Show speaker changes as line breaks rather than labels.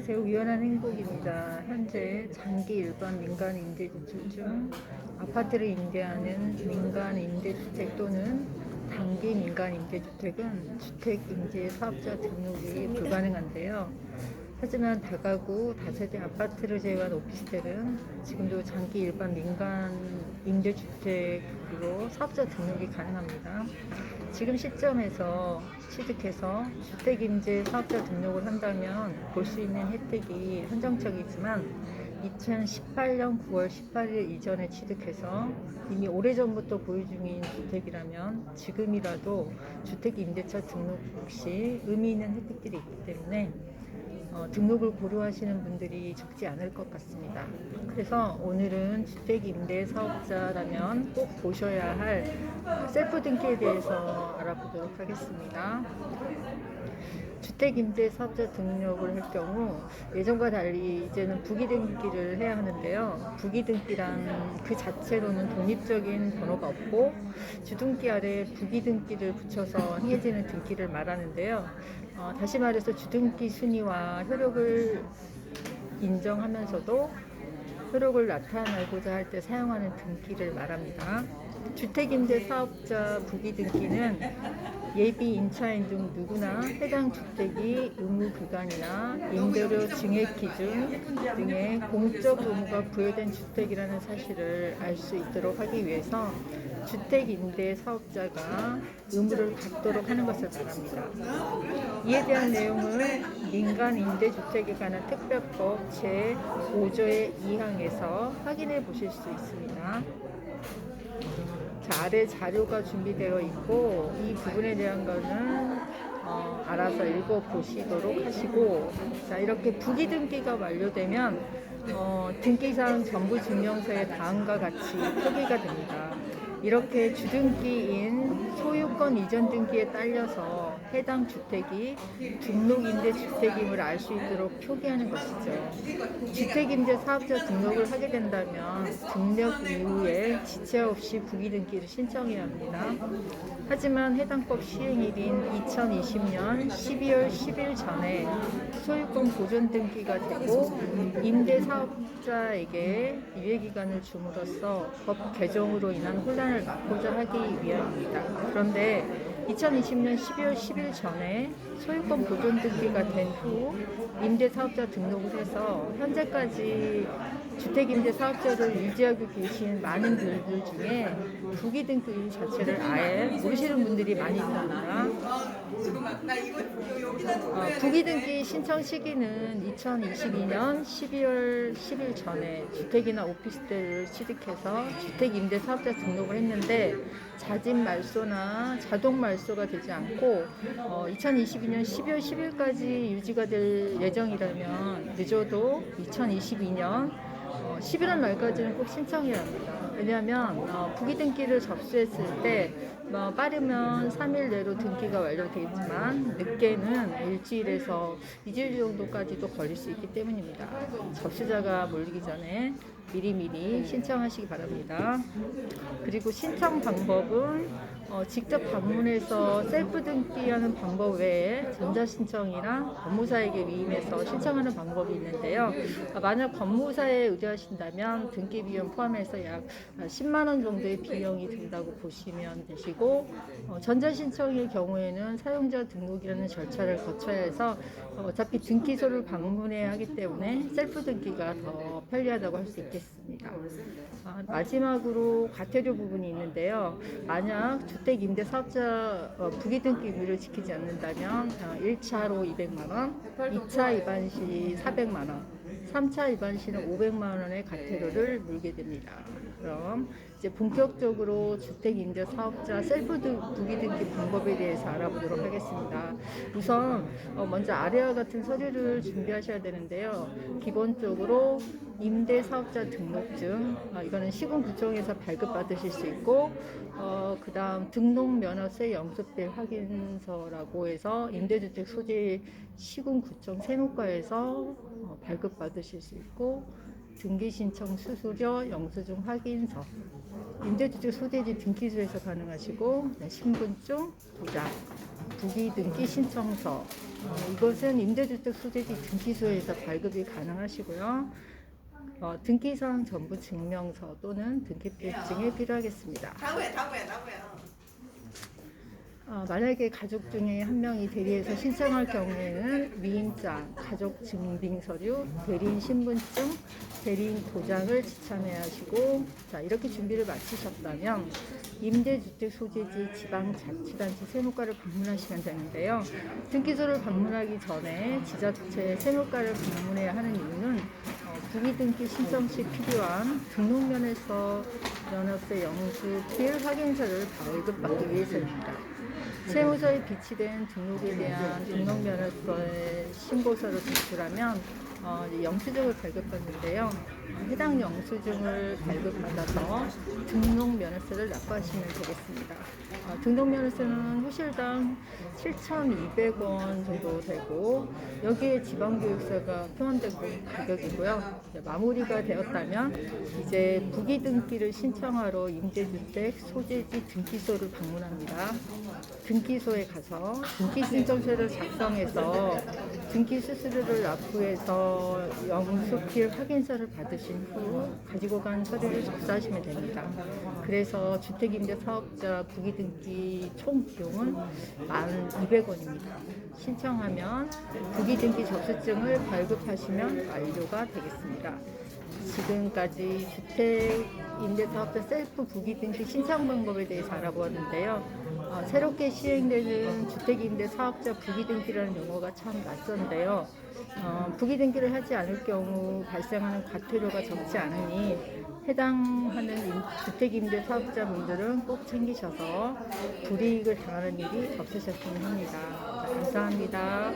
안녕하세요. 우연한 행복입니다. 현재 장기 일반 민간 임대주택 중 아파트를 임대하는 민간 임대주택 또는 단기 민간 임대주택은 주택임대 사업자 등록이 불가능한데요. 하지만 다가구 다세대 아파트를 제외한 오피스텔은 지금도 장기 일반 민간 임대주택으로 사업자 등록이 가능합니다. 지금 시점에서 취득해서 주택임대 사업자 등록을 한다면 볼 수 있는 혜택이 한정적이지만 2018년 9월 18일 이전에 취득해서 이미 오래전부터 보유 중인 주택이라면 지금이라도 주택임대차 등록 시 의미 있는 혜택들이 있기 때문에 등록을 고려하시는 분들이 적지 않을 것 같습니다. 그래서 오늘은 주택임대 사업자라면 꼭 보셔야 할 셀프 등기에 대해서 알아보도록 하겠습니다. 주택임대 사업자 등록을 할 경우 예전과 달리 이제는 부기등기를 해야 하는데요. 부기등기란 그 자체로는 독립적인 번호가 없고 주등기 아래 부기등기를 붙여서 행해지는 등기를 말하는데요. 다시 말해서 주등기 순위와 효력을 인정하면서도 효력을 나타내고자 할 때 사용하는 등기를 말합니다. 주택임대 사업자 부기등기는 예비 임차인 등 누구나 해당 주택이 의무기간이나 임대료 증액 기준 등의 공적 의무가 부여된 주택이라는 사실을 알 수 있도록 하기 위해서 주택임대 사업자가 의무를 갖도록 하는 것을 말합니다. 이에 대한 내용을 민간임대주택에 관한 특별법 제5조의 2항에서 확인해 보실 수 있습니다. 자, 아래 자료가 준비되어 있고 이 부분에 대한 거는 알아서 읽어보시도록 하시고, 자, 이렇게 부기등기가 완료되면 등기사항 전부증명서에 다음과 같이 표기가 됩니다. 이렇게 주등기인 소유권 이전 등기에 딸려서 해당 주택이 등록임대주택임을 알 수 있도록 표기하는 것이죠. 주택임대 사업자 등록을 하게 된다면 등록 이후에 지체 없이 부기등기를 신청해야 합니다. 하지만 해당 법 시행일인 2020년 12월 10일 전에 소유권 보존 등기가 되고 임대사업자에게 유예기간을 줌으로써 법 개정으로 인한 혼란을 막고자 하기 위함입니다. 그런데 2020년 12월 10일 전에 소유권 보존 등기가 된 후 임대사업자 등록을 해서 현재까지 주택임대사업자를 유지하고 계신 많은 분들 중에 부기등기 자체를 아예 모르시는 분들이 많이 있답니다. 부기등기 신청 시기는 2022년 12월 10일 전에 주택이나 오피스텔을 취득해서 주택임대사업자 등록을 했는데 자진 말소나 자동 말소가 되지 않고 2022년 12월 10일까지 유지가 될 예정이라면 늦어도 2022년 11월 말까지는 꼭 신청해야 합니다. 왜냐하면 부기등기를 접수했을 때 빠르면 3일 내로 등기가 완료되지만 늦게는 일주일에서 2주일 정도까지도 걸릴 수 있기 때문입니다. 접수자가 몰리기 전에 미리미리 신청하시기 바랍니다. 그리고 신청 방법은 직접 방문해서 셀프 등기하는 방법 외에 전자신청이나 법무사에게 위임해서 신청하는 방법이 있는데요. 만약 법무사에 의뢰하신다면 등기 비용 포함해서 약 10만 원 정도의 비용이 든다고 보시면 되시고, 전자신청의 경우에는 사용자 등록이라는 절차를 거쳐야 해서 어차피 등기소를 방문해야 하기 때문에 셀프 등기가 더 편리하다고 할 수 있겠습니다. 마지막으로 과태료 부분이 있는데요. 만약 주택임대사업자 부기등기 의무를 지키지 않는다면 1차로 200만원, 2차 위반 시 400만원, 3차 위반 시는 500만 원의 과태료를 물게 됩니다. 그럼 이제 본격적으로 주택임대 사업자 셀프 부기등기 방법에 대해서 알아보도록 하겠습니다. 우선 먼저 아래와 같은 서류를 준비하셔야 되는데요. 기본적으로 임대사업자 등록증, 이거는 시군구청에서 발급받으실 수 있고, 그 다음 등록면허세 영수필 확인서라고 해서 임대주택 소재 시군구청 세무과에서 발급받으실 수 있고, 등기신청 수수료 영수증 확인서, 임대주택 소재지 등기소에서 가능하시고, 신분증, 도장, 부기등기 신청서. 이것은 임대주택 소재지 등기소에서 발급이 가능하시고요. 등기사항 전부 증명서 또는 등기필증이 필요하겠습니다. 만약에 가족 중에 한 명이 대리해서 신청할 경우에는 위임장, 가족 증빙 서류, 대리인 신분증, 대리인 도장을 지참해야 하시고, 자, 이렇게 준비를 마치셨다면 임대주택 소재지 지방자치단체 세무과를 방문하시면 되는데요. 등기소를 방문하기 전에 지자체 세무과를 방문해야 하는 이유는 부기등기 신청 시 필요한 등록면에서 면허세 영수필 확인서를 발급받기 위해서입니다. 세무서에 비치된 등록에 대한 등록면허서의 신고서를 제출하면 영수증을 발급받는데요. 해당 영수증을 발급받아서 등록면허세를 납부하시면 되겠습니다. 등록면허세는 호실당 7,200원 정도 되고 여기에 지방교육세가 포함된 가격이고요. 마무리가 되었다면 이제 부기등기를 신청하러 임대주택 소재지 등기소를 방문합니다. 등기소에 가서 등기신청서를 작성해서 등기수수료를 납부해서 영수필 확인서를 받으신 후 가지고 간 서류를 접수하시면 됩니다. 그래서 주택임대사업자 부기등기 총 비용은 1,200원입니다. 신청하면 부기등기 접수증을 발급하시면 완료가 되겠습니다. 지금까지 주택임대사업자 셀프 부기등기 신청 방법에 대해서 알아보았는데요. 새롭게 시행되는 주택임대사업자 부기등기라는 용어가 참 낯선데요. 부기등기를 하지 않을 경우 발생하는 과태료가 적지 않으니 해당하는 주택임대사업자분들은 꼭 챙기셔서 불이익을 당하는 일이 없으셨으면 합니다. 감사합니다.